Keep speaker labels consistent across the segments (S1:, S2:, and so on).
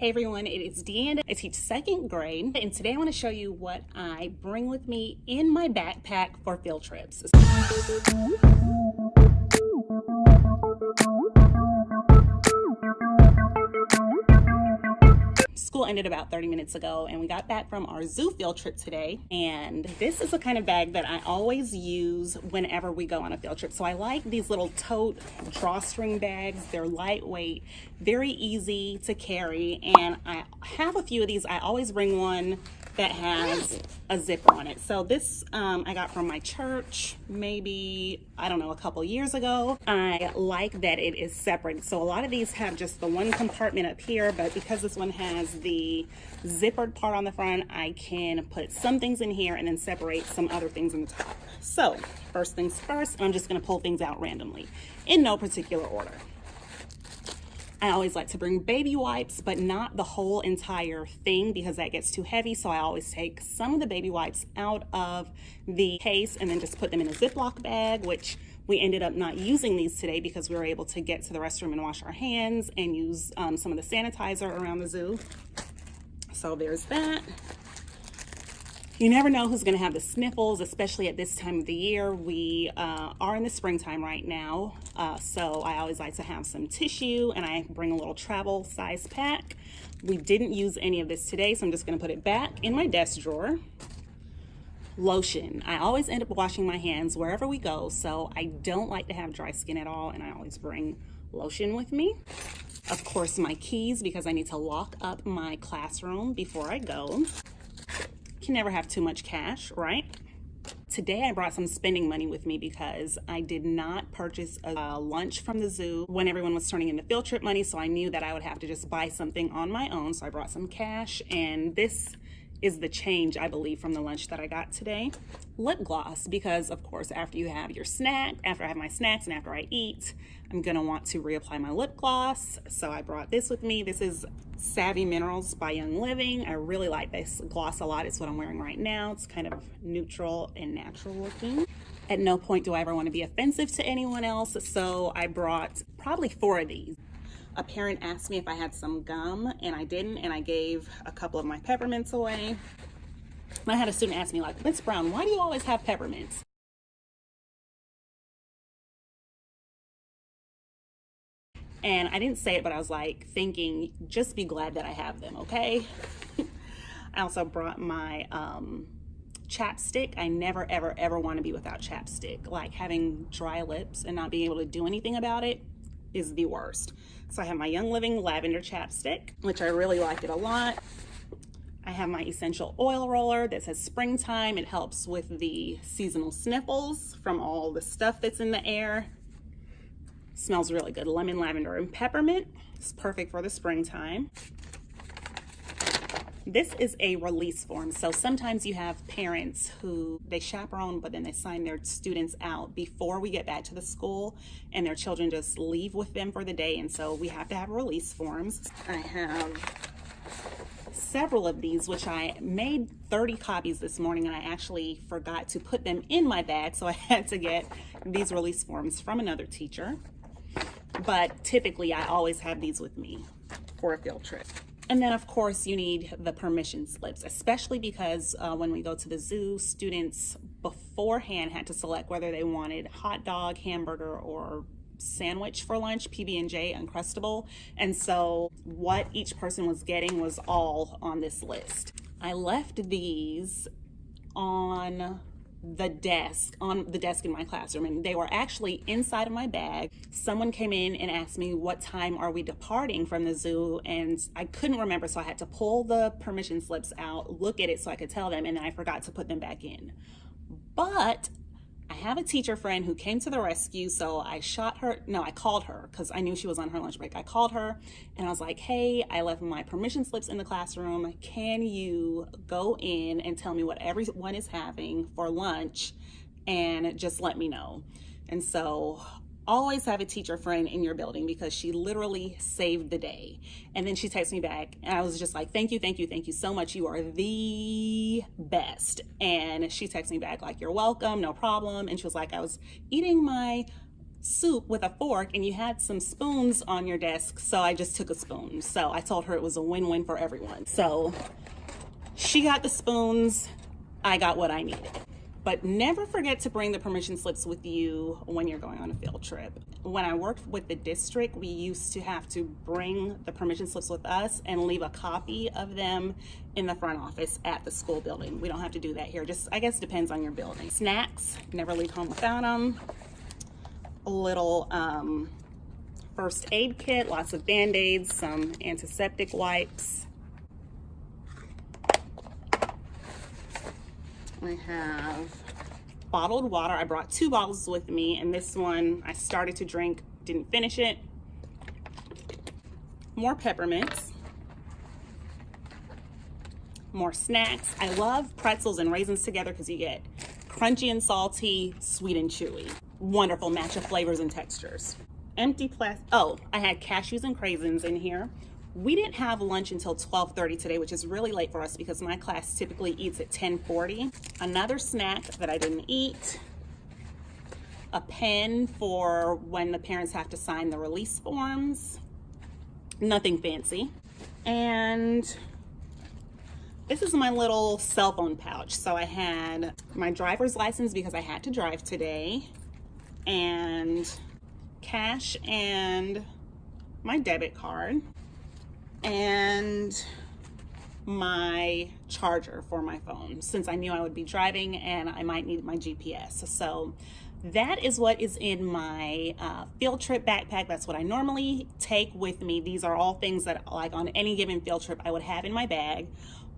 S1: Hey everyone, it is Deanda. I teach second grade, and today I want to show you what I bring with me in my backpack for field trips. School ended about 30 minutes ago, and we got back from our zoo field trip today, and this is the kind of bag that I always use whenever we go on a field trip. So I like these little tote drawstring bags. They're lightweight, very easy to carry, and I have a few of these. I always bring one that has a zipper on it. So this I got from my church maybe, I don't know, a couple years ago. I like that it is separate. So a lot of these have just the one compartment up here, but because this one has the zippered part on the front, I can put some things in here and then separate some other things in the top. So first things first, I'm just gonna pull things out randomly in no particular order. I always like to bring baby wipes, but not the whole entire thing because that gets too heavy. So I always take some of the baby wipes out of the case and then just put them in a Ziploc bag, which we ended up not using these today because we were able to get to the restroom and wash our hands and use some of the sanitizer around the zoo. So there's that. You never know who's gonna have the sniffles, especially at this time of the year. We are in the springtime right now, so I always like to have some tissue, and I bring a little travel size pack. We didn't use any of this today, so I'm just gonna put it back in my desk drawer. Lotion. I always end up washing my hands wherever we go, so I don't like to have dry skin at all, and I always bring lotion with me. Of course, my keys, because I need to lock up my classroom before I go. Can never have too much cash, right? Today I brought some spending money with me because I did not purchase a lunch from the zoo when everyone was turning in the field trip money, so I knew that I would have to just buy something on my own. So I brought some cash, and this is the change, I believe, from the lunch that I got today. Lip gloss, because of course after you have your snack, after I have my snacks and after I eat, I'm gonna want to reapply my lip gloss. So I brought this with me. This is Savvy Minerals by Young Living. I really like this gloss a lot. It's what I'm wearing right now. It's kind of neutral and natural looking. At no point do I ever want to be offensive to anyone else, so I brought probably 4 of these. A parent asked me if I had some gum, and I didn't, and I gave a couple of my peppermints away. I had a student ask me, like, Miss Brown, why do you always have peppermints? And I didn't say it, but I was like thinking, just be glad that I have them, okay? I also brought my chapstick. I never, ever, ever want to be without chapstick. Like, having dry lips and not being able to do anything about it is the worst. So I have my Young Living lavender chapstick, which I really like it a lot. I have my essential oil roller that says springtime. It helps with the seasonal sniffles from all the stuff that's in the air. Smells really good. Lemon, lavender, and peppermint. It's perfect for the springtime. This is a release form. So sometimes you have parents who they chaperone, but then they sign their students out before we get back to the school, and their children just leave with them for the day. And so we have to have release forms. I have several of these, which I made 30 copies this morning, and I actually forgot to put them in my bag. So I had to get these release forms from another teacher. But typically I always have these with me for a field trip. And then of course you need the permission slips, especially because when we go to the zoo, students beforehand had to select whether they wanted hot dog, hamburger, or sandwich for lunch, PB&J, Uncrustable. And so what each person was getting was all on this list. I left these on the desk in my classroom, and they were actually inside of my bag. Someone came in and asked me, what time are we departing from the zoo? And I couldn't remember, so I had to pull the permission slips out, look at it so I could tell them, and then I forgot to put them back in. But I have a teacher friend who came to the rescue, so I called her because I knew she was on her lunch break. I called her and I was like, hey, I left my permission slips in the classroom. Can you go in and tell me what everyone is having for lunch and just let me know? And so always have a teacher friend in your building because she literally saved the day. And then she texted me back and I was just like, thank you so much. You are the best. And she texted me back like, you're welcome, no problem. And she was like, I was eating my soup with a fork and you had some spoons on your desk, so I just took a spoon. So I told her it was a win-win for everyone. So she got the spoons, I got what I needed. But never forget to bring the permission slips with you when you're going on a field trip. When I worked with the district, we used to have to bring the permission slips with us and leave a copy of them in the front office at the school building. We don't have to do that here. Just, I guess, depends on your building. Snacks, never leave home without them. A little first aid kit, lots of Band-Aids, some antiseptic wipes. I have bottled water. I brought 2 bottles with me, and this one I started to drink, didn't finish it. More peppermints. More snacks. I love pretzels and raisins together because you get crunchy and salty, sweet and chewy. Wonderful match of flavors and textures. Empty plastic. Oh, I had cashews and craisins in here. We didn't have lunch until 12:30 today, which is really late for us because my class typically eats at 10:40. Another snack that I didn't eat. A pen for when the parents have to sign the release forms. Nothing fancy. And this is my little cell phone pouch. So I had my driver's license because I had to drive today, and cash and my debit card, and my charger for my phone since I knew I would be driving and I might need my GPS. So that is what is in my field trip backpack. That's what I normally take with me. These are all things that, like, on any given field trip I would have in my bag.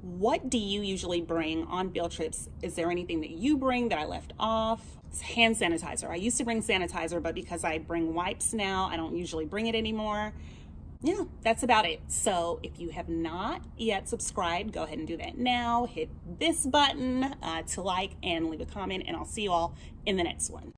S1: What do you usually bring on field trips? Is there anything that you bring that I left off? It's hand sanitizer. I used to bring sanitizer, but because I bring wipes now, I don't usually bring it anymore. Yeah, that's about it. So if you have not yet subscribed, go ahead and do that now. Hit this button to like and leave a comment, and I'll see you all in the next one.